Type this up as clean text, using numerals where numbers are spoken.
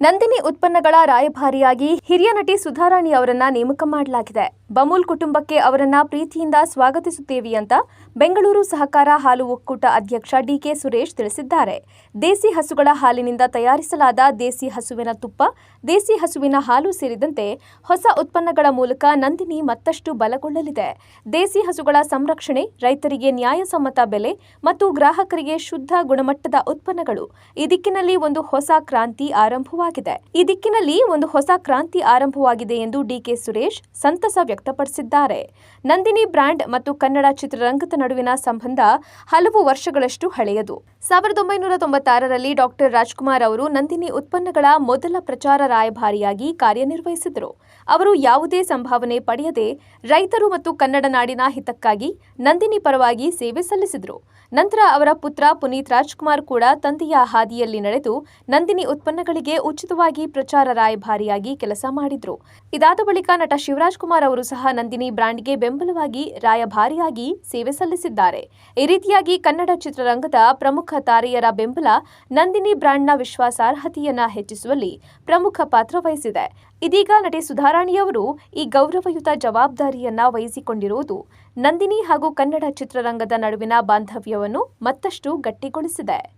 ನಂದಿನಿ ಉತ್ಪನ್ನಗಳ ರಾಯಭಾರಿಯಾಗಿ ಹಿರಿಯ ನಟಿ ಸುಧಾರಾಣಿ ಅವರನ್ನ ನೇಮಕ ಮಾಡಲಾಗಿದೆ. ಬಮೂಲ್ ಕುಟುಂಬಕ್ಕೆ ಅವರನ್ನ ಪ್ರೀತಿಯಿಂದ ಸ್ವಾಗತಿಸುತ್ತೇವೆ ಅಂತ ಬೆಂಗಳೂರು ಸಹಕಾರ ಹಾಲು ಒಕ್ಕೂಟ ಅಧ್ಯಕ್ಷ ಡಿಕೆ ಸುರೇಶ್ ತಿಳಿಸಿದ್ದಾರೆ. ದೇಸಿ ಹಸುಗಳ ಹಾಲಿನಿಂದ ತಯಾರಿಸಲಾದ ದೇಸಿ ಹಸುವಿನ ತುಪ್ಪ, ದೇಸಿ ಹಸುವಿನ ಹಾಲು ಸೇರಿದಂತೆ ಹೊಸ ಉತ್ಪನ್ನಗಳ ಮೂಲಕ ನಂದಿನಿ ಮತ್ತಷ್ಟು ಬಲಗೊಳ್ಳಲಿದೆ. ದೇಸಿ ಹಸುಗಳ ಸಂರಕ್ಷಣೆ, ರೈತರಿಗೆ ನ್ಯಾಯಸಮ್ಮತ ಬೆಲೆ ಮತ್ತು ಗ್ರಾಹಕರಿಗೆ ಶುದ್ಧ ಗುಣಮಟ್ಟದ ಉತ್ಪನ್ನಗಳು ಈ ದಿಕ್ಕಿನಲ್ಲಿ ಒಂದು ಹೊಸ ಕ್ರಾಂತಿ ಆರಂಭವಾಗಿದೆ ಎಂದು ಡಿಕೆ ಸುರೇಶ್ ಸಂತಸ ವ್ಯಕ್ತಪಡಿಸಿದ್ದಾರೆ. ನಂದಿನಿ ಬ್ರ್ಯಾಂಡ್ ಮತ್ತು ಕನ್ನಡ ಚಿತ್ರರಂಗದ ನಡುವಿನ ಸಂಬಂಧ ಹಲವು ವರ್ಷಗಳಷ್ಟು ಹಳೆಯದು. 1996ರಲ್ಲಿ ಡಾಕ್ಟರ್ ರಾಜ್ಕುಮಾರ್ ಅವರು ನಂದಿನಿ ಉತ್ಪನ್ನಗಳ ಮೊದಲ ಪ್ರಚಾರ ರಾಯಭಾರಿಯಾಗಿ ಕಾರ್ಯನಿರ್ವಹಿಸಿದರು. ಅವರು ಯಾವುದೇ ಸಂಭಾವನೆ ಪಡೆಯದೆ ರೈತರು ಮತ್ತು ಕನ್ನಡ ನಾಡಿನ ಹಿತಕ್ಕಾಗಿ ನಂದಿನಿ ಪರವಾಗಿ ಸೇವೆ ಸಲ್ಲಿಸಿದರು. ನಂತರ ಅವರ ಪುತ್ರ ಪುನೀತ್ ರಾಜ್ಕುಮಾರ್ ಕೂಡ ತಂದೆಯ ಹಾದಿಯಲ್ಲಿ ನಡೆದು ನಂದಿನಿ ಉತ್ಪನ್ನಗಳಿಗೆ ಉಚಿತವಾಗಿ ಪ್ರಚಾರ ರಾಯಭಾರಿಯಾಗಿ ಕೆಲಸ ಮಾಡಿದ್ರು. ಇದಾದ ಬಳಿಕ ನಟ ಶಿವರಾಜ್ಕುಮಾರ್ ಅವರು ಸಹ ನಂದಿನಿ ಬ್ರ್ಯಾಂಡ್ಗೆ ಬೆಂಬಲವಾಗಿ ರಾಯಭಾರಿಯಾಗಿ ಸೇವೆ ಸಲ್ಲಿಸಿದ್ದಾರೆ. ಈ ರೀತಿಯಾಗಿ ಕನ್ನಡ ಚಿತ್ರರಂಗದ ಪ್ರಮುಖ ತಾರೆಯರ ಬೆಂಬಲ ನಂದಿನಿ ಬ್ರ್ಯಾಂಡ್ನ ವಿಶ್ವಾಸಾರ್ಹತೆಯನ್ನ ಹೆಚ್ಚಿಸುವಲ್ಲಿ ಪ್ರಮುಖ ಪಾತ್ರ ವಹಿಸಿದೆ. ಇದೀಗ ನಟಿ ಸುಧಾರಾಣಿಯವರು ಈ ಗೌರವಯುತ ಜವಾಬ್ದಾರಿಯನ್ನ ವಹಿಸಿಕೊಂಡಿರುವುದು ನಂದಿನಿ ಹಾಗೂ ಕನ್ನಡ ಚಿತ್ರರಂಗದ ನಡುವಿನ ಬಾಂಧವ್ಯವನ್ನು ಮತ್ತಷ್ಟು ಗಟ್ಟಿಗೊಳಿಸಿದೆ.